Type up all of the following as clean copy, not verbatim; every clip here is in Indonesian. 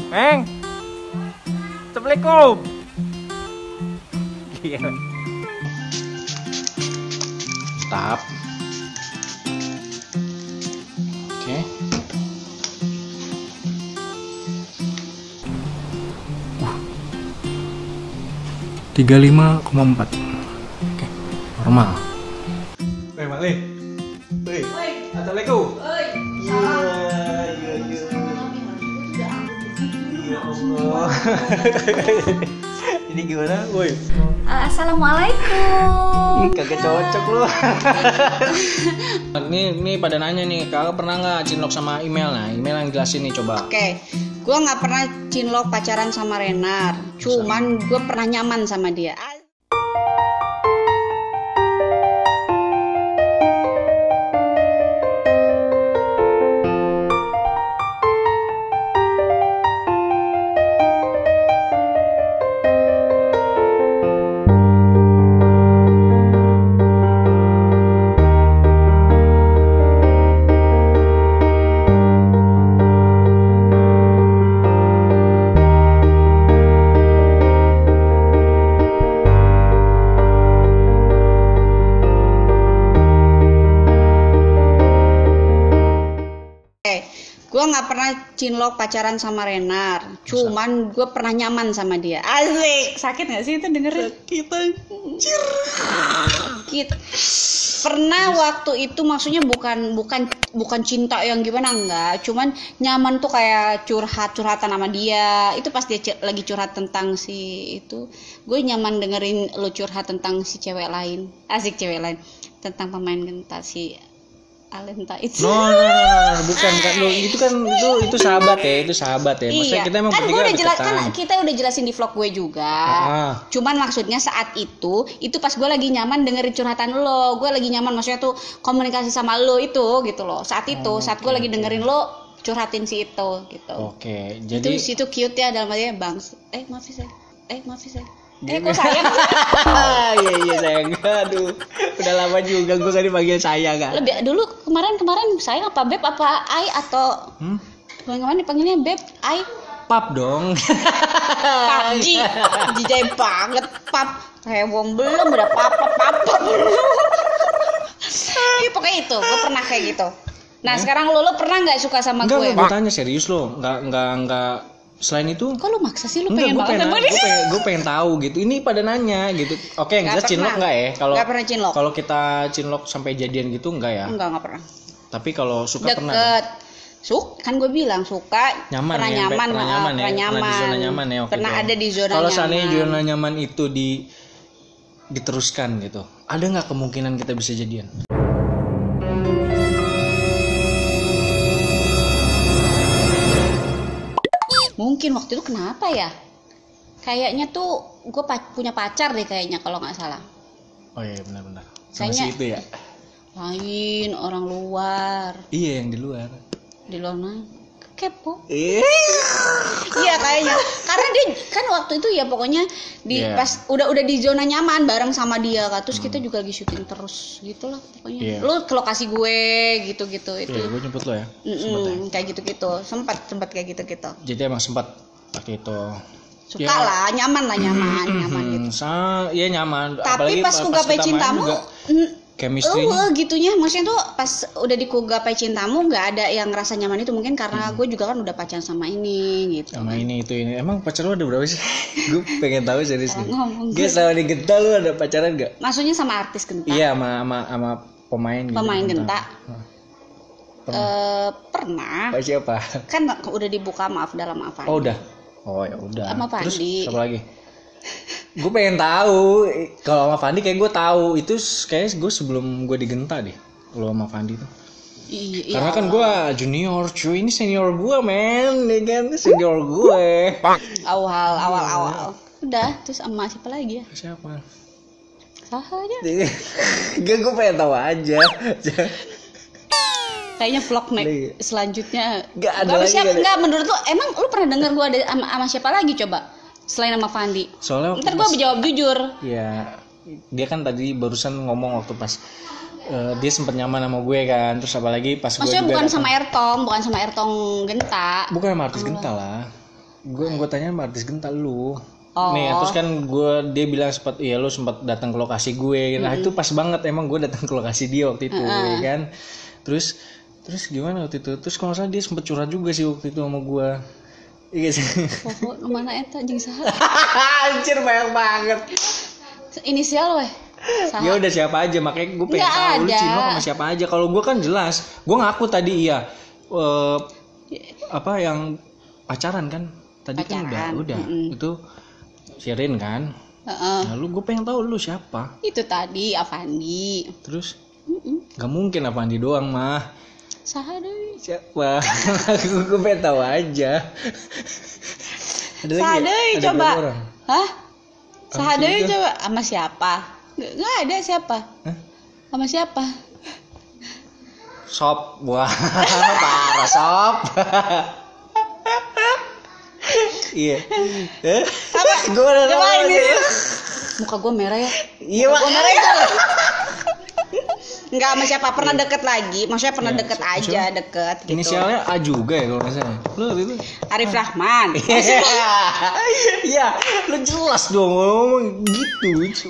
Meng. Assalamualaikum. Gila. Stop. Oke. Uh. 35,4. Oke, normal. Woi, Mali. Woi. Assalamualaikum. Oi, Allah. Ini gimana, woi? Assalamualaikum. Kagak cocok lu. Ini pada nanya nih, kakak pernah nggak cinlok sama email? Nah, email yang jelasin nih coba. Oke, gue nggak pernah cinlok pacaran sama Renar. Cuman gue pernah nyaman sama dia. Gue nggak pernah cinlok pacaran sama Renar. Cuman gue pernah nyaman sama dia. Asik. Sakit nggak sih itu dengerin? Sakit. Pernah waktu itu maksudnya bukan cinta yang gimana, enggak. Cuman nyaman tuh kayak curhatan sama dia. Itu pas dia lagi curhat tentang si itu, gue nyaman dengerin lo curhat tentang si cewek lain. Asik, cewek lain. Tentang pemain genta si Alenta itu. No, bukan lu itu kan itu sahabat ya, Maksudnya Iya. kita emang Kan gue bertiga udah deketan. kita udah jelasin di vlog gue juga. Cuman maksudnya saat itu pas gue lagi nyaman dengerin curhatan lo, gue lagi nyaman maksudnya tuh komunikasi sama lo itu gitu loh. Saat itu, saat gue lagi dengerin lo curhatin si itu gitu. Oke, Itu jadi situ cute ya dalam artinya bang. Maaf ya saya. Kok sayang? iya sayang. Aduh, udah lama juga gue gak dipanggil sayang kan. Lebih dulu kemarin sayang apa beb apa ai atau kemarin dipanggilnya beb ai. Pap dong. PUBG, jijai banget pap. Hewong belum udah papa belum. Iya pokoknya itu, gue pernah kayak gitu. Nah sekarang lo pernah nggak suka sama gue? Enggak, gue tanya serius lo. Enggak. Selain itu, Kok lo maksa sih, lo pengen gue banget sama dia? gue pengen tahu gitu. Ini pada nanya gitu. Oke, yang jelas cinlok enggak ya? Kalau nggak pernah cinlok. Kalau kita cinlok sampai jadian gitu enggak ya? Nggak pernah. Tapi kalau suka pernah. Deket. Kan gue bilang suka, Nyaman pernah ya, nyaman, pernah di zona nyaman ya. Oke, pernah ada di zona nyaman. Kalau seandainya zona nyaman itu diteruskan gitu, ada nggak kemungkinan kita bisa jadian? Mungkin waktu itu kenapa ya? Kayaknya tuh gue punya pacar deh kayaknya kalau nggak salah. Oh iya benar-benar. Kayaknya Sama si itu ya. Lain orang luar. Iya yang di luar. Di luar mana? Kepo. Iya Kayaknya karena dia kan waktu itu ya pokoknya pas udah di zona nyaman bareng sama dia kan, terus kita juga lagi syuting terus gitulah pokoknya. Lu ke lokasi gue gitu-gitu itu. Iya, gue jemput lo ya. Kayak gitu-gitu sempat kayak gitu-gitu. Jadi emang sempat pakai itu. Suka lah, nyaman gitu. Iya nyaman. Tapi pas ku gapai cintamu chemistry-nya. gitunya maksudnya tuh pas udah di ku gapai cintamu nggak ada yang rasa nyaman itu, mungkin karena gue juga kan udah pacaran sama ini gitu. Sama ini. Emang pacar lu ada berapa sih? Gue pengen tahu serius nih. Ngomong Gue sama di Genta lu ada pacaran gak? Maksudnya sama artis Genta? Iya sama pemain gitu. Pemain Genta. Pernah. Pernah. Pak siapa? Kan udah dibuka maaf dalam apa? Oh udah. Oh ya udah. Sama Terus Fandi. siapa lagi? Gue pengen tahu. Kalau sama Fandi kayak gue tahu. Itu kayaknya gue sebelum gue di Genta deh. Kalau sama Fandi tuh. Iya. Karena kan gue junior, cuy. Ini senior gue, men. Ini kan senior gue. Awal. Udah, terus sama siapa lagi ya? Siapa? Saha aja. Gue pengen tahu aja. Kayaknya vlog selanjutnya Nggak ada lagi siapa, kali. nggak menurut lu emang lu pernah dengar gua ada sama siapa lagi coba selain sama Fandi? Soalnya ntar gua jawab jujur. Ya dia kan tadi barusan ngomong waktu pas dia sempat nyaman sama gue kan, terus apalagi pas maksudnya gue juga bukan sama Ertong Genta. bukan sama artis Genta lah. Gue tanya sama artis gentar lu. Oh. Nih, terus kan dia bilang lu sempat datang ke lokasi gue. Nah, itu pas banget emang gue datang ke lokasi dia waktu itu, ya kan. Terus gimana waktu itu? Terus kalau nggak salah dia sempat curhat juga sih waktu itu sama gue. Iya sih. Pokok mana eta jeung saha? Anjir banyak banget. Inisial weh. Ya udah siapa aja, makanya gue pengen tahu lu cinlok sama siapa aja. Kalau gue kan jelas, gue ngaku tadi iya. Apa yang pacaran kan? Tadi Pacaran. kan udah. Itu Shirin kan? Lalu gue pengen tahu lu siapa? Itu tadi Avandi. Terus? Gak mungkin Avandi doang mah. Saha deui? Siapa? Gue pengen tahu aja. Saha deui coba? Orang? Hah? Saha Apa deui itu? coba? Sama siapa? Nggak ada siapa. Hah? Sama siapa? Sop. Wah, parah Sop. Iya. Apa? Gue udah tahu ini. aja. Muka gue merah ya. Iya, Muka Mak. gue merah ya. Enggak sama siapa, pernah deket lagi. Maksudnya pernah Iya, deket maksudnya aja, deket gitu. Inisialnya A juga ya kalau nggak salah. Lu itu. Arif Rahman. Iya, lu jelas dong ngomong gitu.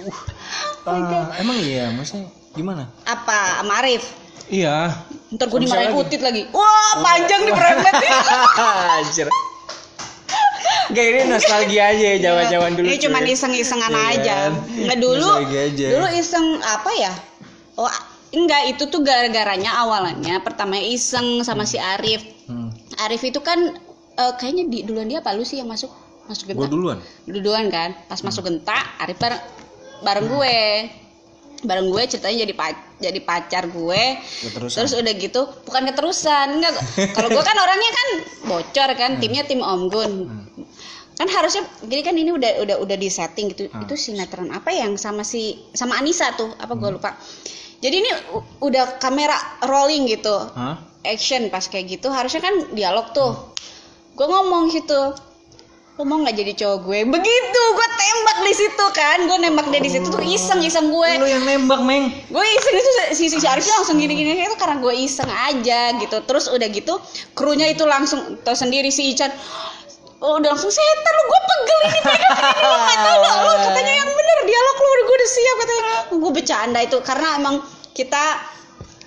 Emang iya, maksudnya gimana? Apa? Sama Arif? Iya. Ntar gue Sama dimarahin siapa Putit lagi. Wah, panjang nih premet nih. Anjir. Gak, ini nostalgia aja ya, zaman-zaman dulu. Ini cuma cuy. iseng-isengan Iya aja. kan? Nggak dulu. Nostalgia aja. Dulu iseng apa ya? Oh, enggak, itu tuh gara-garanya awalnya pertama iseng sama si Arif. Arif itu kan kayaknya duluan dia apa lu sih yang masuk Gue gentak? duluan. Kan. Pas masuk gentak, Arif bareng gue. Bareng gue ceritanya jadi pacar gue. Keterusan. Terus udah gitu, bukan keterusan, enggak. Kalau gue kan orangnya kan bocor kan, timnya tim Om Gun. Kan harusnya jadi kan ini udah di setting gitu. Itu sinetron apa yang sama Anissa tuh, apa gue lupa. Jadi ini udah kamera rolling gitu. Action pas kayak gitu harusnya kan dialog tuh. Gue ngomong gitu, lo mau nggak jadi cowok gue? Begitu gue tembak di situ kan, gue nembak dia di situ tuh iseng gue. Lu yang nembak, Meng. Gue iseng itu si Arifnya langsung gini itu karena gue iseng aja gitu. Terus udah gitu krunya itu langsung tau sendiri si Ican. Oh, udah langsung setan lu, gue pegel ini lu nggak tahu lo katanya yang bener dialog lu gue udah siap katanya. Gue bercanda itu karena emang kita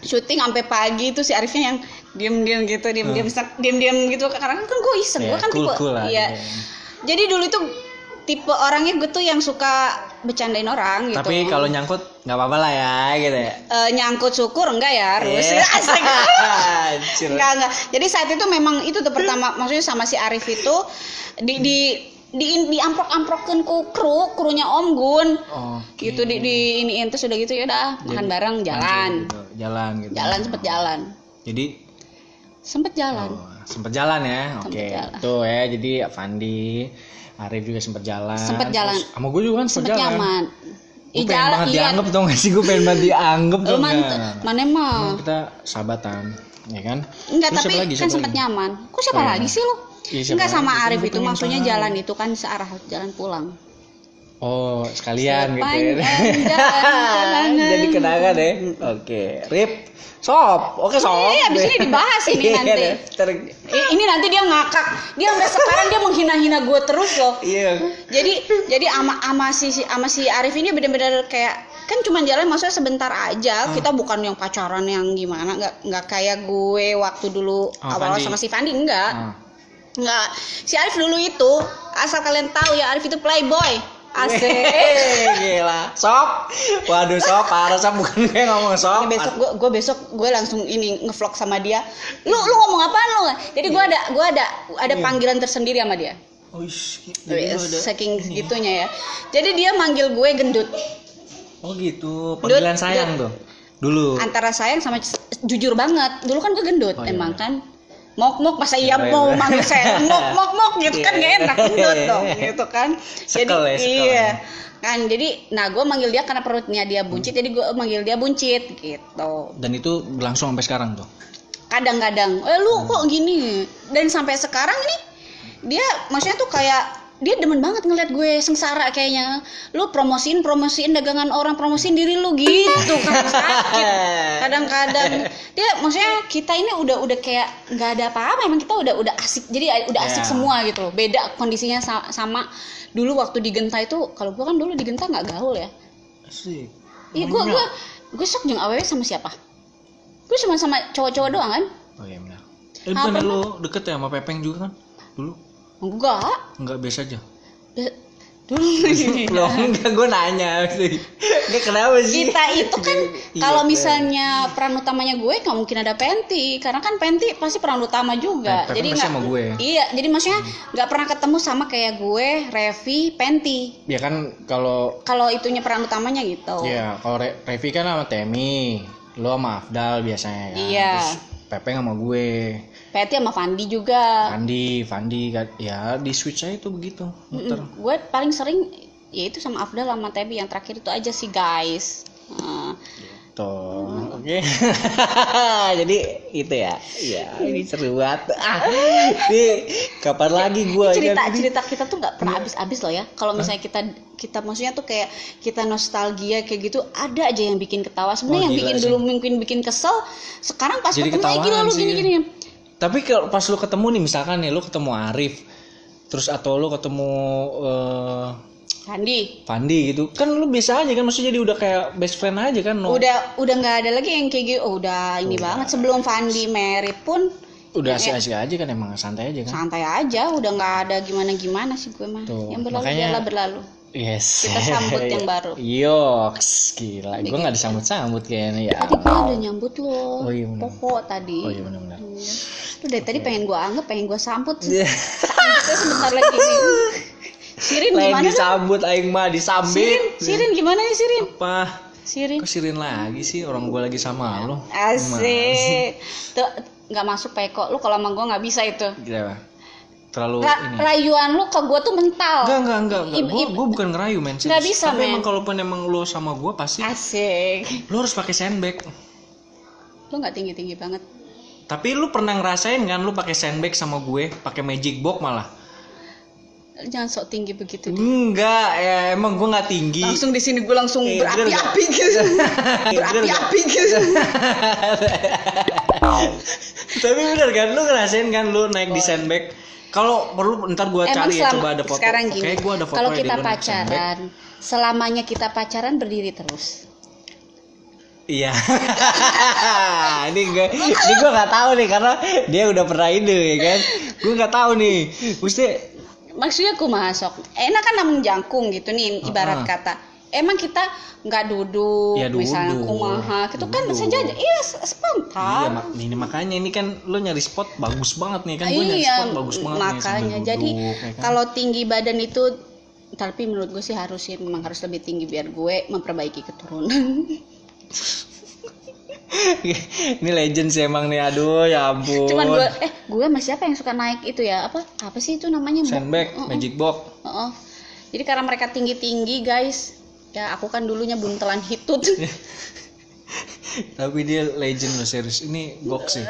syuting sampai pagi itu si Arifnya yang diem gitu gitu karena kan gue iseng gue kan tipe iya. Jadi dulu itu tipe orangnya gue tuh yang suka bercandain orang gitu. Tapi kalau nyangkut nggak apa-apa lah ya gitu ya. Nyangkut syukur enggak ya harus. Enggak. Jadi saat itu memang itu tuh pertama maksudnya sama si Arif itu di amprok-amprokin krunya Om Gun. Okay. Gitu iniin terus udah gitu ya udah makan bareng jalan. Gitu. Sempet jalan. Jadi Sempet jalan. Sempet jalan ya. Oke. Jalan. Tuh ya, jadi Avandi, Arif juga sempet jalan. Terus sama gue juga kan sempet jalan. Nyaman. Gue pengen banget dianggap dong gak sih? Gue pengen banget dianggap dong. Mana emang? Kita sahabatan, ya kan? Enggak, terus tapi kan sempet nyaman. Kok siapa lagi sih lo? Iya, Enggak sama lagi? Arif itu maksudnya jalan itu kan searah jalan pulang. Oh, sekalian gitu ya. Sepanjang Jadi kenangan ya. Oke, Rip. Sop. Oke, Sop. Iya, abis ini dibahas ini nanti. Ini nanti dia ngakak. Dia sampai sekarang dia menghina-hina gue terus loh. Iya. Jadi ama si Arif ini benar-benar kayak kan cuma jalan maksudnya sebentar aja. Kita bukan yang pacaran yang gimana, enggak kayak gue waktu dulu awal sama si Fandi enggak. Enggak. Si Arif dulu itu asal kalian tahu ya Arif itu playboy. Asik. Gila. Sop. Waduh, Sop, parah Sop, bukan kayak ngomong Sop. Gue besok gue langsung ini ngevlog sama dia. Lu ngomong apaan lu? Jadi gue ada panggilan tersendiri sama dia. Oh, saking segitunya ya. Jadi dia manggil gue gendut. Oh gitu, panggilan sayang tuh. Dulu. Antara sayang sama jujur banget. Dulu kan gue gendut emang kan. Mok masa iya mau manggil saya mok gitu kan gak enak gendut dong gitu kan. Jadi iya kan jadi gue manggil dia karena perutnya dia buncit jadi gue manggil dia buncit gitu. Dan itu berlangsung sampai sekarang tuh. Kadang-kadang lu kok gini dan sampai sekarang nih dia maksudnya tuh kayak dia demen banget ngeliat gue sengsara kayaknya. Lu promosiin dagangan orang, promosiin diri lu gitu kan, sakit. Kadang-kadang dia maksudnya kita ini udah kayak nggak ada apa-apa, emang kita udah asik. Jadi udah asik semua gitu. Beda kondisinya sama dulu waktu di Genta itu. Kalau gue kan dulu di Genta nggak gaul ya. Asik. Iya, gue sok jeung AWW sama siapa? Gue cuma sama cowok-cowok doang kan? Oh iya benar. Bukan lu deket ya sama Pepeng juga kan? Dulu? Enggak Biasa aja. Dulu Loh, enggak, gue nanya sih. Enggak, kenapa sih? kita itu kan Iya, kalau misalnya peran utamanya gue nggak mungkin ada Penti, karena kan Penti pasti peran utama juga. Pepeng Jadi pasti nggak sama gue. Iya, jadi maksudnya nggak pernah ketemu sama kayak gue, Revi, Penti. Ya kan kalau Itunya peran utamanya gitu. ya kalau Revi kan sama Temi, lo sama Afdal biasanya kan. Iya. Terus Pepeng sama gue. Penti sama Fandi juga. Fandi kan ya di switch aja itu begitu. Muter. Gue paling sering ya itu sama Afdal sama Tebi, yang terakhir itu aja sih guys. Tuh, oke. Jadi itu ya. Iya, ini seru banget. Ini kapan lagi gua cerita kita tuh nggak pernah habis-habis loh ya. Kalau misalnya kita maksudnya tuh kayak kita nostalgia kayak gitu, ada aja yang bikin ketawa. Sebenarnya yang bikin sih. dulu mungkin bikin kesel, sekarang pas Jadi ketemu gila lu sih. gini-gini. Tapi kalau pas lu ketemu nih, misalkan nih lu ketemu Arif, terus atau lu ketemu Fandi gitu, kan lu biasa aja kan, maksudnya jadi udah kayak best friend aja kan? No? Udah nggak ada lagi yang kayak gitu. Udah ini banget. Sebelum Fandi married pun udah asik-asik aja kan, emang santai aja kan? Santai aja, udah nggak ada gimana sih gue mah. Tuh, Yang berlalu makanya, biarlah berlalu. Yes. Kita sambut yang baru. Yoks, gila. Gue nggak disambut-sambut kayaknya ya. Tadi gue udah nyambut lo. Oh iya benar. Pokok tadi. Oh iya benar-benar. Lu dari tadi pengen gue anggap, pengen gue sambut. Kita sebentar lagi nih. Sirin gimana tuh? Disambut aing mah disambit. Sirin gimana nih Sirin? Apa? Sirin. Kok Sirin lagi sih, orang gue lagi sama lo. Asik. Tuh nggak masuk peko. Lu kalau sama gue nggak bisa itu. Gila. Terlalu ini. Rayuan lu ke gue tuh mental. Enggak. Gue bukan ngerayu men. Nggak bisa, tapi men. emang kalaupun emang lo sama gue pasti Asik. lo harus pakai sandbag. Lu nggak tinggi banget. Tapi lu pernah ngerasain kan lu pakai sandbag sama gue, pakai magic box malah? Jangan sok tinggi begitu. Enggak, ya emang gue nggak tinggi. Langsung di sini gue langsung berapi-api gitu. Berapi-api gitu. Tapi bener kan, lu ngerasain kan lu naik di sandbag? Kalau perlu ntar gue cari ya, coba ada foto. Sekarang gini, gue ada foto kalau ya, kita dia naik pacaran, selamanya kita pacaran berdiri terus. Iya. ini gue nggak tahu nih, karena dia udah pernah ide ya kan. Gue nggak tahu nih. Maksudnya aku masuk. Enak kan namun jangkung gitu nih, ibarat kata. Emang kita nggak duduk, ya, misalnya kumaha, gitu kan sejajar. Iya, sepantar. Iya, ini makanya ini kan lo nyari spot bagus banget nih kan. Gue nyari spot bagus banget makanya. nih, Jadi duduk, ya kan? kalau tinggi badan itu, tapi menurut gue sih memang harus lebih tinggi biar gue memperbaiki keturunan. Ini legend sih emang nih, aduh ya ampun. Cuman gue sama siapa yang suka naik itu ya, apa sih itu namanya, sandbag, magic box. Jadi karena mereka tinggi guys, ya aku kan dulunya buntelan hitut. Tapi dia legend loh, serius. Ini box sih.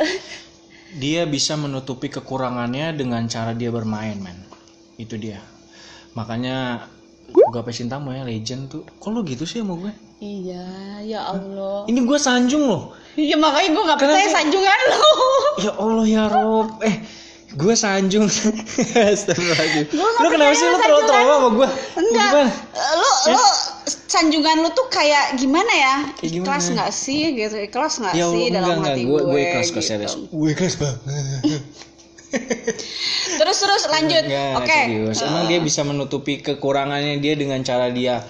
Dia bisa menutupi kekurangannya dengan cara dia bermain, man. Itu dia. Makanya Gapai Cintamu ya, legend tuh. Kok lo gitu sih sama gue? Iya, ya Allah. Ini gue sanjung loh. Iya, makanya gue gak percaya sanjungan lo. Ya Allah ya Rob. Gue sanjung. Astagfirullahaladzim. Lo kenapa sih lo terlalu trauma sama gue? Enggak. Lo sanjungan lo tuh kayak gimana ya? Ikhlas nggak sih gitu? Ikhlas nggak sih dalam hati gue? Gue ikhlas kok, gitu. serius. Gue ikhlas banget. Terus lanjut. Oke. Emang dia bisa menutupi kekurangannya dia dengan cara dia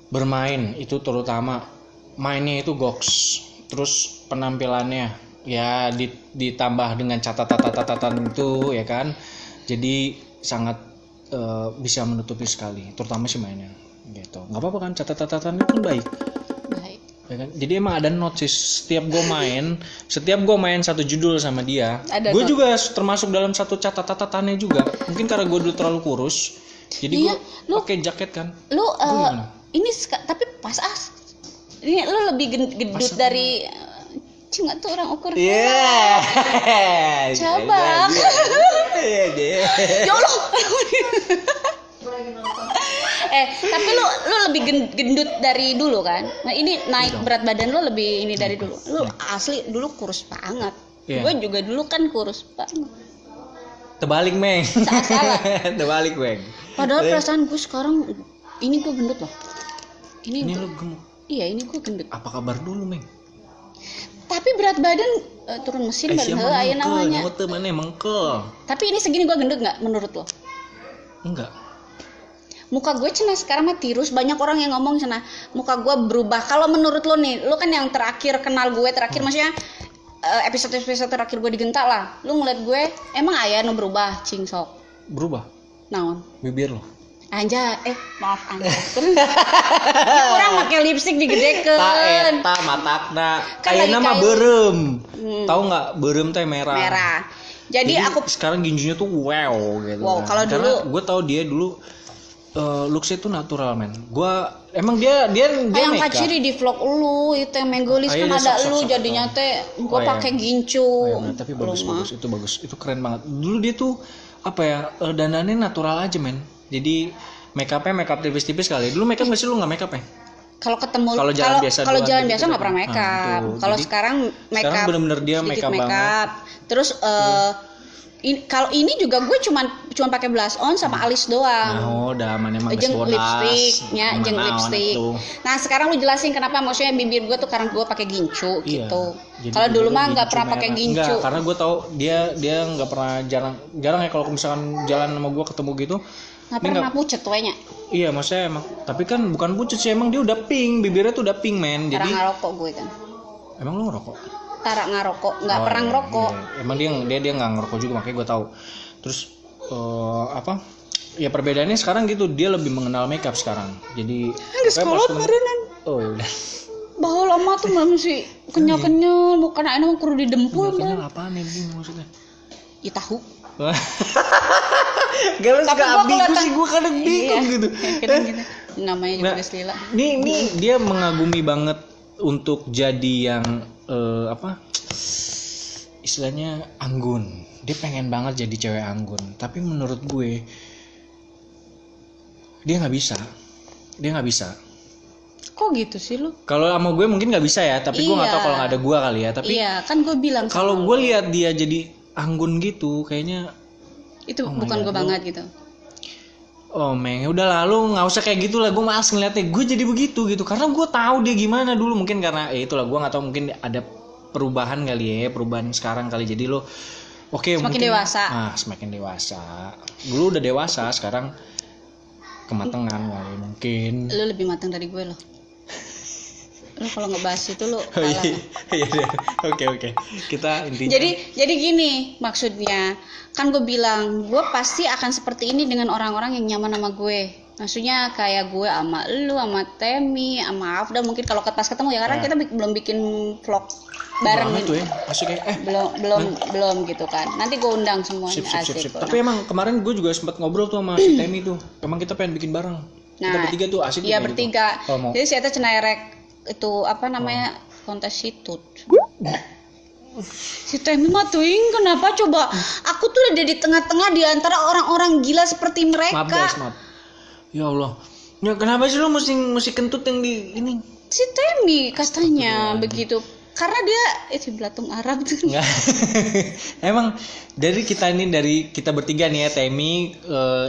bermain. Itu terutama mainnya itu goks. Terus penampilannya ya ditambah dengan catatan itu ya kan. Jadi sangat bisa menutupi sekali, terutama sih mainnya gitu. Nggak apa-apa kan, catatan itu kan baik. Ya kan? Jadi emang ada notes sih. Setiap gue main satu judul sama dia, gue juga termasuk dalam satu catatannya juga. Mungkin karena gue dulu terlalu kurus, jadi gue pakai jaket kan. Lu ini tapi pas ini lu lebih gendut dari cuma tuh orang ukur. Iya. Coba. Ya Allah. Tapi lu lebih gendut dari dulu kan? Nah, ini naik berat badan lu lebih ini dari dulu. Lu asli dulu kurus banget. Gue juga dulu kan kurus banget. Terbalik, Meng. Salah. Terbalik, Meng. Padahal perasaan gue sekarang ini gue gendut loh. Ini lu gemuk. Iya, ini gue gendut. Apa kabar dulu, Meng? Tapi berat badan turun mesin aya namanya. Nyote mana mengkel. Tapi ini segini gue gendut nggak menurut lo? Enggak. Muka gue cenah sekarang mah tirus. Banyak orang yang ngomong cenah muka gue berubah. Kalau menurut lo nih, lo kan yang terakhir kenal gue maksudnya episode terakhir gue digentak lah. Lo ngeliat gue emang aya no berubah cing sok. Berubah. Naon? Bibir lo. Anja, maaf Anja. Orang pakai lipstik digedekeun. Ta eta matakna. Kan Ayeuna mah lagi beureum. Tahu enggak beureum teh merah. Merah. Jadi aku sekarang ginjunya tuh wow gitu. Wow, kan. kalau Karena dulu gue tahu dia dulu looks-nya tuh natural, men. Gua emang dia yang makeup. kaciri di vlog lu itu yang menggolis kan ada lu jadinya teh gua pakai gincu. Tapi bagus itu keren banget. Dulu dia tuh apa ya, dandannya natural aja, men. Jadi make up tipis-tipis kali. Dulu make up nggak sih, lu nggak make up ya? Kalau ketemu kalau jalan biasa nggak pernah make up. Kalau sekarang make up. Sekarang bener-bener dia make up banget. Terus kalau ini juga gue cuma pakai blush on sama alis doang. Oh, udah mana emang jeung lipstiknya, jeung lipstik. Nah, sekarang lu jelasin kenapa maksudnya bibir gue tuh karena gue pakai gincu gitu. Kalau dulu mah nggak pernah pakai gincu. Enggak, karena gue tahu dia nggak pernah jarang ya kalau misalkan jalan sama gue ketemu gitu. Nggak pernah pucet wenya. Iya, maksudnya emang. Tapi kan bukan pucet sih, emang dia udah pink, bibirnya tuh udah pink, men. Jadi ngerokok gue kan. Emang lu ngerokok? Tara ngerokok, nggak pernah ngerokok. Iya. Emang dia nggak ngerokok juga, makanya gue tahu. Terus apa? Ya perbedaannya sekarang gitu, dia lebih mengenal makeup sekarang. Jadi sekolah kemarin. Oh ya udah. Bahwa lama tuh masih kenyal-kenyal, bukan enak mah kudu didempul. Kenyal apaan ya maksudnya? Ya tahu. Gak lu suka ambigu sih, gue kadang bingung gitu. Namanya juga Deslila. Nih dia mengagumi banget untuk jadi yang istilahnya anggun. Dia pengen banget jadi cewek anggun. Tapi menurut gue dia nggak bisa. Kok gitu sih lu? Kalau sama gue mungkin nggak bisa ya. Tapi gue nggak tahu kalau nggak ada gue kali ya. Tapi iya kan gue bilang. Kalau gue lihat dia jadi anggun gitu, kayaknya itu bukan gue banget gitu. Oh Meng, udah lalu nggak usah kayak gitu lah, gue malas ngeliatnya. Gue jadi begitu gitu, karena gue tahu dia gimana dulu. Mungkin karena itulah, gue nggak tahu, mungkin ada perubahan kali ya, perubahan sekarang kali. Jadi lo semakin mungkin, dewasa. Semakin dewasa. Dulu udah dewasa, sekarang kematangan kali mungkin. Lo lebih matang dari gue loh. Lo kalau ngebahas itu lo kalah. Iya. Oke. Kita intinya. Jadi gini maksudnya. Kan gue bilang gue pasti akan seperti ini dengan orang-orang yang nyaman sama gue. Maksudnya kayak gue sama lu, sama Temi, sama Afda mungkin kalau pas ketemu ya, karena kita belum bikin vlog bareng gitu ya. Masih kayak belum gitu kan. Nanti gue undang semuanya. Sip. Tapi emang kemarin gue juga sempat ngobrol tuh sama si Temi tuh. Emang kita pengen bikin bareng. Kita bertiga tuh asik. Iya bertiga. Gitu. Jadi si Eta Cenaerek itu apa namanya kontes situt. Si Temi mah tuing, kenapa coba? Aku tuh udah di tengah-tengah di antara orang-orang gila seperti mereka. Maaf. Ya Allah. Ya kenapa sih lo mesti kentut yang di ini? Si Temi katanya begitu. Karena dia itu belatung Arab tuh. Enggak. Emang dari kita bertiga nih ya, Temi,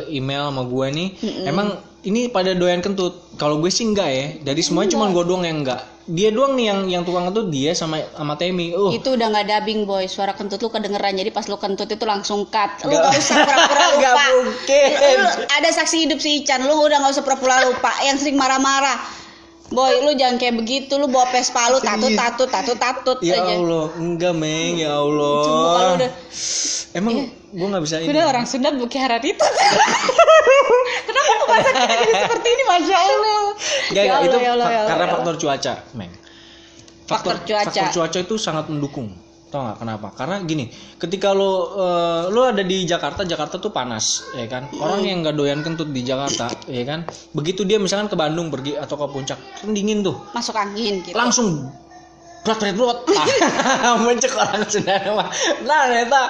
email sama gue nih. Emang ini pada doyan kentut. Kalau gue sih enggak ya. Dari semuanya cuma gue doang yang enggak. Dia doang nih yang tukang kentut, dia sama Temi. Itu udah nggak dubbing boy, suara kentut lu kedengeran, jadi pas lu kentut itu langsung cut. Lu nggak usah pura-pura lupa. Gak mungkin. Lu ada saksi hidup si Ican, lu udah nggak usah pura-pura lupa. Yang sering marah-marah, boy, lu jangan kayak begitu. Lu bawa Vespa lu tatut ya aja. Allah, enggak Meng, ya Allah. Cuma kalau udah emang gue nggak bisa ini. Udah orang Sunda bukiharat itu. Kenapa lu bahasa kita jadi seperti ini, masya Allah. Ya, itu karena faktor cuaca, Meng. Faktor cuaca itu sangat mendukung. Tau nggak kenapa? Karena gini, ketika lo ada di Jakarta tuh panas, ya kan? Orang yang nggak doyan kentut di Jakarta, ya kan? Begitu dia misalkan ke Bandung pergi atau ke Puncak, kan dingin tuh. Masuk angin gitu. Langsung berat. Mencek orang Sunda mah. Nah, eta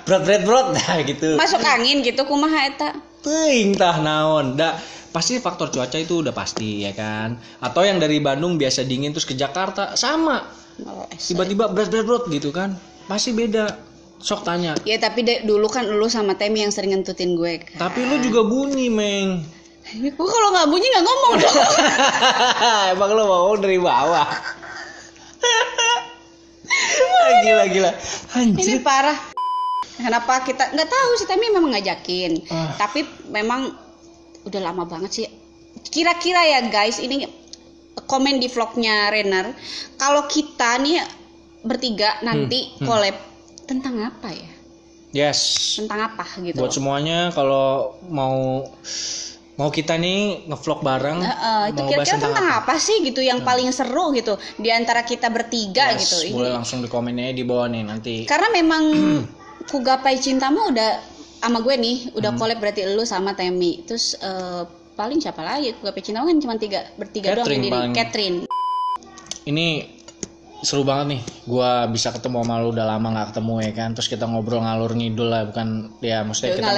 berat. Nah, gitu. Masuk angin gitu kumaha eta? Teuing tah naon. Da pasti faktor cuaca itu udah pasti ya kan. Atau yang dari Bandung biasa dingin terus ke Jakarta sama. Tiba-tiba berat gitu kan. Pasti beda. Sok tanya. Ya tapi dulu kan lu sama Temi yang sering ngentutin gue kan. Tapi lu juga bunyi, Meng. Gue kalau nggak bunyi nggak ngomong dong. Emang lu mau dari bawah. Gila. Anjir. Ini parah. Kenapa kita nggak tahu sih, Temi memang ngajakin. Tapi memang udah lama banget sih. Kira-kira ya guys, ini komen di vlognya Renner. Kalau kita nih bertiga nanti collab tentang apa ya? Yes. Tentang apa gitu. Buat semuanya kalau mau kita nih ngevlog bareng, itu kira-kira tentang apa sih gitu yang paling seru gitu di antara kita bertiga gitu. Boleh langsung di komennya di bawah nih nanti. Karena memang Ku Gapai Cintamu udah sama gue nih, udah collab berarti lu sama Temi. Terus paling siapa lagi? Ku Gapai Cintamu kan cuma bertiga doang ini. Catherine. Ini seru banget nih. Gua bisa ketemu sama lu, udah lama nggak ketemu ya kan. Terus kita ngobrol ngalur ngidul lah, bukan ya maksudnya kita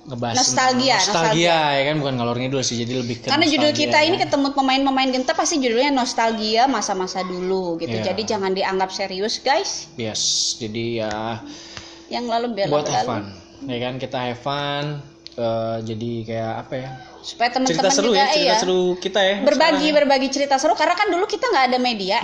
ngebahas nostalgia ya kan, bukan ngalor ngidul sih, jadi lebih ke karena judul kita ya. Ini ketemu pemain-pemain Genta pasti judulnya nostalgia masa-masa dulu gitu. Jadi jangan dianggap serius guys. Yes, jadi ya yang lalu biar buat have fun ya kan, kita have fun. Jadi kayak apa ya, supaya teman-teman cerita seru kita, ya, cerita seru kita ya, berbagi cerita seru, karena kan dulu kita nggak ada media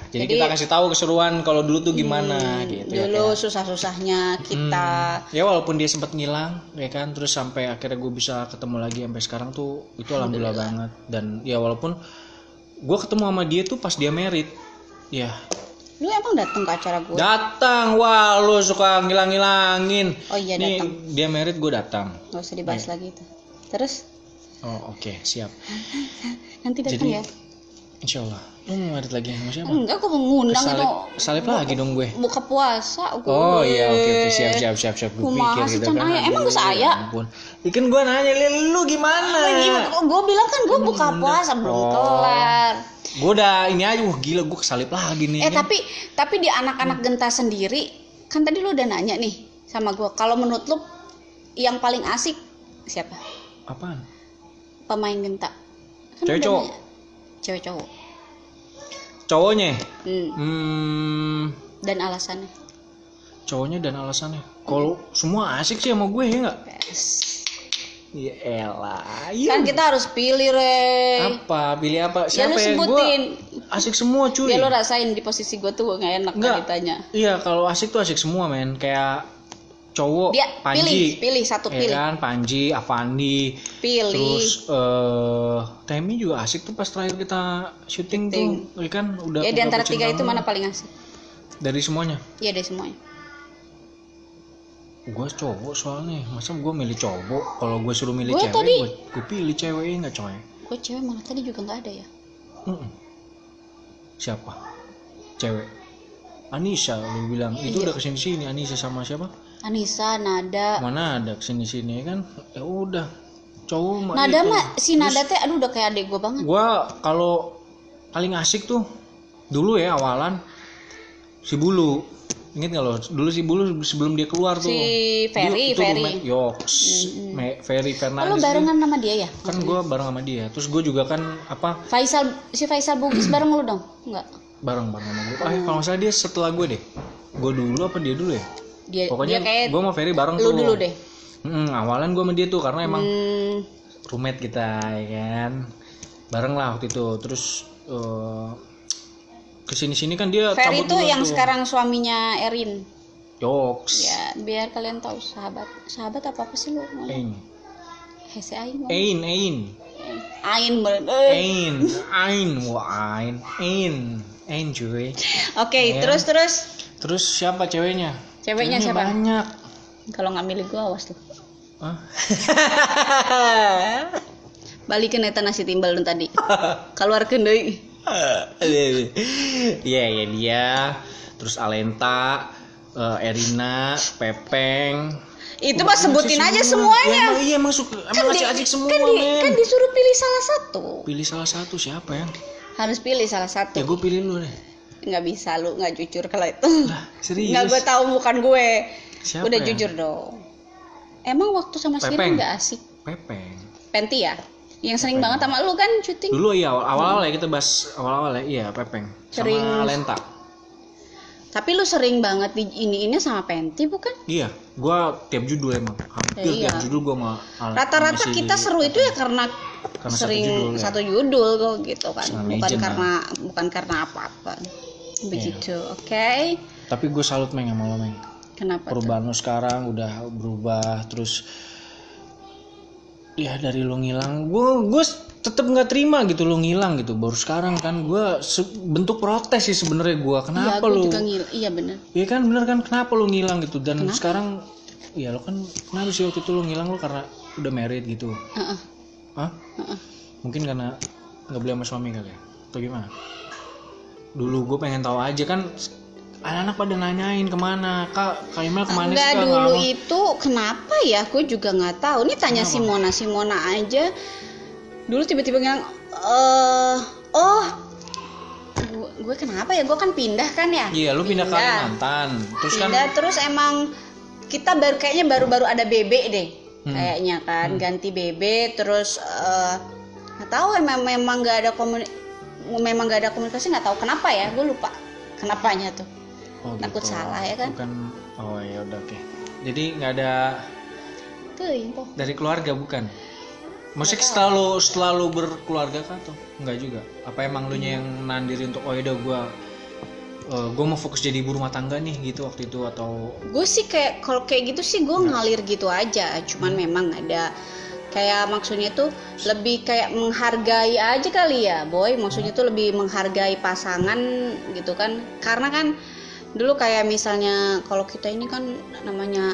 jadi kita kasih tahu keseruan kalau dulu tuh gimana gitu dulu ya, susah-susahnya kita ya walaupun dia sempat ngilang ya kan, terus sampai akhirnya gue bisa ketemu lagi sampai sekarang tuh itu alhamdulillah banget. Dan ya walaupun gue ketemu sama dia tuh pas dia merit ya. Lu emang datang ke acara gue? Datang, wah lu suka ngilang-ngilangin. Oh iya nih, datang. Dia merit gue datang. Gak usah dibahas lagi itu. Terus? Oh oke, siap. Nanti datang ya? Insya Allah. Lu mau merit lagi sama siapa? Enggak, gue mau ngundang itu. Salib lagi dong gue. Buka puasa gue. Oh iya oke, siap. Gue pikir gitu kan. Emang gue saya? Ikan gue nanya, lu gimana? Gue bilang kan gue buka puasa belum kelar. Gue udah ini aja, gila gue kesalip lagi nih. Tapi di anak-anak Genta sendiri, kan tadi lu udah nanya nih sama gue, kalau menurut lu yang paling asik siapa? Apaan? Pemain Genta. Kan cewek cowok? Cewek cowok. Cowoknya? Dan alasannya? Cowoknya dan alasannya. Kalau semua asik sih sama gue ya nggak? Ya elah. Kan kita harus pilih, Re. Apa? Pilih apa? Ya Siapa lu sebutin. Gua asik semua cuy. Ya lu rasain di posisi gue tuh nggak enak kalau ditanya. Iya, kalau asik tuh asik semua men. Kayak cowok dia Panji. pilih satu, ya pilih. Kan Panji, Avandi. Pilih. Terus Temi juga asik tuh pas terakhir kita syuting tuh. Ya kan udah. Ya di antara tiga itu mana paling asik? Dari semuanya? Iya, dari semuanya. Gue cowok soalnya, masa gue milih cowok? Kalau gue suruh milih gua cewek, gue pilih ceweknya nggak coy. Gue cewek malah tadi juga nggak ada ya. Siapa? Cewek? Anissa, lu bilang itu udah kesini-sini. Anissa sama siapa? Anissa, Nada. Mana ada kesini-sini kan? Ya udah, cowok. Nada mah si Nada teh, aduh udah kayak adik gue banget. Gue kalau paling asik tuh dulu ya awalan si Bulu. Ingat nggak lo? Dulu si Bulu sebelum dia keluar tuh. Si Ferry. Ferry Fernandes. Lo barengan sama dia ya? Kan gue bareng sama dia. Terus gue juga kan apa? Si Faisal Bugis bareng lu dong? Enggak. Bareng sama gue. Kalau nggak salah dia setelah gue deh. Gue dulu apa dia dulu ya? Pokoknya gue sama Ferry bareng tuh. Lu dulu deh. Awalan gue sama dia tuh karena emang roommate kita ya kan. Bareng lah waktu itu. Terus kesini-sini kan dia Ferry tuh yang tuh. Sekarang suaminya Erin. Jokes. Ya biar kalian tahu sahabat apa sih lu? Hese Ain. Ain cuy. Oke, terus siapa ceweknya? Ceweknya siapa? Banyak. Kalau nggak milih gua awas tuh. Balikin eta nasi timbal lu tadi. Keluarkeun deui. Iya dia. Terus Alenta, Erina, Pepeng. Itu mah sebutin aja semuanya. Iya masuk. Emang asik semua. Kan disuruh pilih salah satu. Pilih salah satu siapa ya? Harus pilih salah satu. Ya gue pilih lu deh. Nggak bisa, lu nggak jujur kalau itu. Lah, serius. Nggak, gue tahu bukan gue. Siapa udah ya? Jujur dong. Emang waktu sama Siri nggak asik? Pepeng. Penti ya, yang sering banget sama lu kan syuting. Dulu iya awal-awal ya kita bahas awal-awal ya, iya Pepeng Sering. sama Lenta. Tapi lu sering banget di ini sama Penti bukan? Iya, gua tiap judul emang hampir Iya. tiap judul gua sama Rata-rata si- kita seru itu ya karena Karena sering satu judul, ya. satu judul kok gitu kan, Sama bukan legend, karena apa-apa. Begitu, Iya. oke? Tapi gue salut Meng sama lo Meng. Kenapa? Tuh? Perubahan lo sekarang udah berubah terus. Ya dari lo ngilang, gue tetap nggak terima gitu lo ngilang gitu. Baru sekarang kan gue bentuk protes sih sebenarnya gue. Iya, Kenapa gue lo? juga iya bener. Iya kan bener kan, kenapa lo ngilang gitu? Dan Kenapa? sekarang, ya lo kan kenapa sih waktu itu lo ngilang lo karena udah married gitu? Heeh. Hah? Heeh. Mungkin karena nggak beli sama suami kali ya? Atau gimana? Dulu gue pengen tahu aja kan, anak-anak pada nanyain kemana, Kak Imal kemana sih Enggak, Kak? dulu Nggak- itu kenapa ya? Gue juga nggak tahu. Ini tanya Simona aja. Dulu tiba-tiba bilang, gue kenapa ya? Gue kan pindah kan ya? Iya, lu pindah ke Kalimantan. Terus kan Pindah, terus emang kita kayaknya baru ada bebek deh, kayaknya kan ganti bebek. Terus nggak tahu memang nggak ada komunikasi, nggak tahu kenapa ya? Gue lupa kenapanya tuh. oh, Takut gitu. salah ya kan? Bukan. Oh ya udah oke. Jadi nggak ada Tuh info. dari keluarga bukan? Maksudnya setelah lu berkeluarga kan atau enggak juga? Apa emang lu nya yang mandiri untuk oh yaudah gue mau fokus jadi ibu rumah tangga nih gitu waktu itu atau Gue sih kalau kayak gitu sih gue ngalir gitu aja. Cuman memang ada kayak maksudnya tuh lebih kayak menghargai aja kali ya, Boy. Maksudnya tuh lebih menghargai pasangan gitu kan. Karena kan dulu kayak misalnya kalau kita ini kan namanya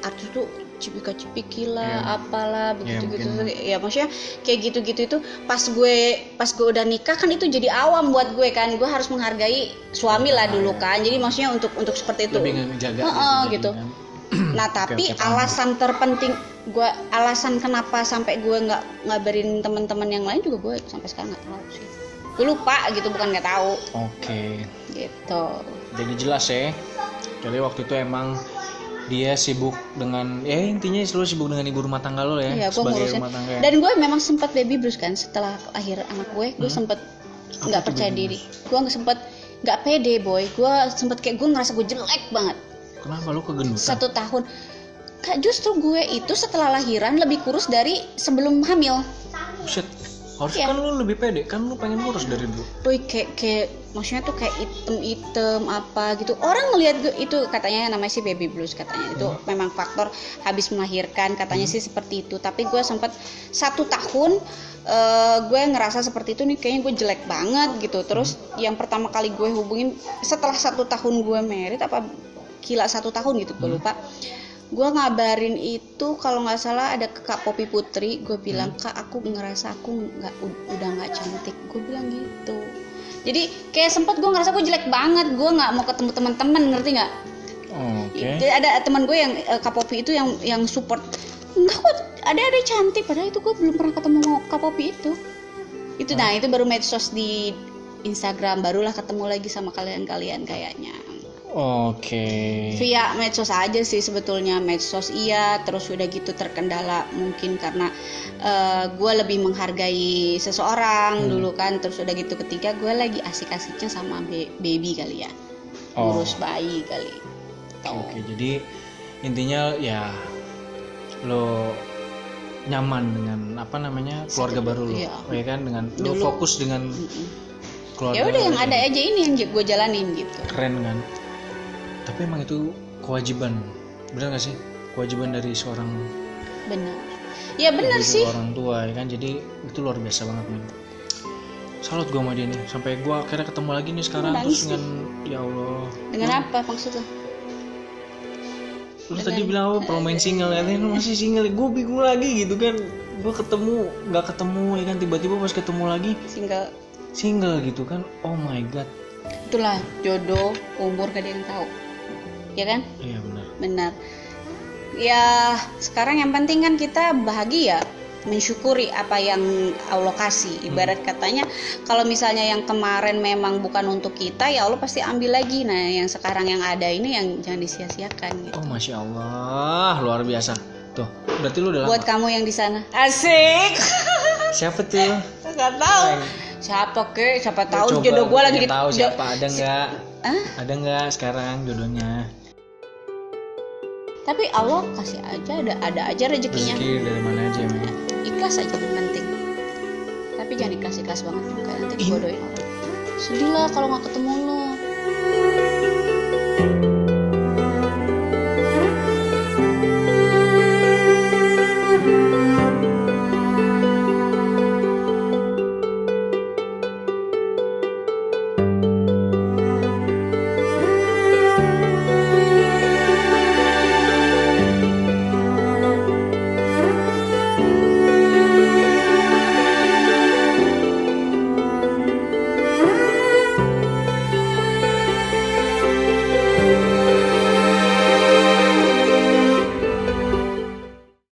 artis tuh cipika-cipiki lah, apalah begitu-gitu. Ya maksudnya kayak gitu-gitu itu pas gue udah nikah kan itu jadi awam buat gue kan. Gue harus menghargai suami lah dulu kan. Jadi maksudnya untuk seperti itu. lebih ngejaga Gitu. kan? Nah tapi Oke, paham. alasan kenapa sampai gue nggak ngabarin teman-teman yang lain juga gue sampai sekarang nggak tahu sih. Gue lupa gitu, bukan nggak tahu Oke. gitu. Jadi jelas ya. Jadi waktu itu emang dia sibuk dengan intinya selalu sibuk dengan ibu rumah tangga lo ya, Iya, gue sebagai ngurusin. rumah tangga. Ya. Dan gue memang sempat baby blues kan setelah lahir anak gue sempet nggak tuh percaya baby diri. Gue sempet nggak pede, Boy. Gue sempet kayak gue ngerasa gue jelek banget. Kenapa lu kegendutan? 1 tahun. Kak, justru gue itu setelah lahiran lebih kurus dari sebelum hamil. Buset. Harus Iya. kan lu lebih pede, kan lu pengen kurus dari dulu. Boy, kayak maksudnya tuh kayak item apa gitu. Orang ngelihat gue itu katanya namanya sih baby blues katanya. Itu memang faktor habis melahirkan katanya sih seperti itu. Tapi gue sempat 1 tahun gue ngerasa seperti itu nih, kayaknya gue jelek banget gitu. Terus yang pertama kali gue hubungin setelah 1 tahun gue married apa gila 1 tahun gitu gue lupa. Gue ngabarin itu kalau nggak salah ada ke Kak Poppy Putri. Gue bilang, Kak, aku ngerasa aku udah nggak cantik. Gue bilang gitu. Jadi kayak sempet gue ngerasa gue jelek banget. Gue nggak mau ketemu teman-teman, ngerti nggak? Oke. Jadi ada teman gue yang Kak Poppy itu yang support. Enggak kok, ada cantik. Padahal itu gue belum pernah ketemu Kak Poppy itu. Itu nah itu baru medsos di Instagram, barulah ketemu lagi sama kalian kayaknya. Oke. Via medsos aja sih sebetulnya, medsos iya. Terus udah gitu terkendala mungkin karena gue lebih menghargai seseorang dulu kan. Terus udah gitu ketiga gue lagi asik-asiknya sama baby kali ya, ngurus bayi kali. Oke, jadi intinya ya lo nyaman dengan apa namanya keluarga baru lo, Iya. ya kan, dengan lo Dulu. fokus dengan keluarga. Ya udah yang ada aja ini yang gue jalanin gitu. Keren kan? Tapi emang itu kewajiban, benar gak sih? Kewajiban dari seorang Bener. Ya bener dari sih. orang tua ya kan, jadi itu luar biasa banget men. Salut gue sama dia nih, sampai gue akhirnya ketemu lagi nih sekarang. Nangis Terus dengan ya Allah. Dengan apa maksudnya? Lu tadi bilang apa pernah main single, katanya lu masih single. Gue bingung lagi gitu kan. Gue nggak ketemu ya kan, tiba-tiba pas ketemu lagi single gitu kan. Oh my god. Itulah jodoh, umur gak ada yang tahu. Ya kan? Iya benar. Benar. Ya sekarang yang penting kan kita bahagia, mensyukuri apa yang Allah kasih. Ibarat katanya kalau misalnya yang kemarin memang bukan untuk kita, ya Allah pasti ambil lagi. Nah yang sekarang yang ada ini yang jangan disia-siakan gitu. Oh masya Allah, luar biasa. Tuh Berarti lu udah lama. Buat kamu yang di sana. Asik. Siapa tuh? Gak tahu. Siapa ke? Siapa tahu Coba, jodoh gue lagi pengen tahu siapa, ada nggak? Hah? Ada nggak sekarang jodohnya? Tapi Allah kasih aja, ada aja rezekinya. Rezeki dari mana aja emang. Ikhlas aja yang penting. Tapi jangan ikhlas banget juga, nanti dibodohin orang. Sedih lah kalau nggak ketemu lo.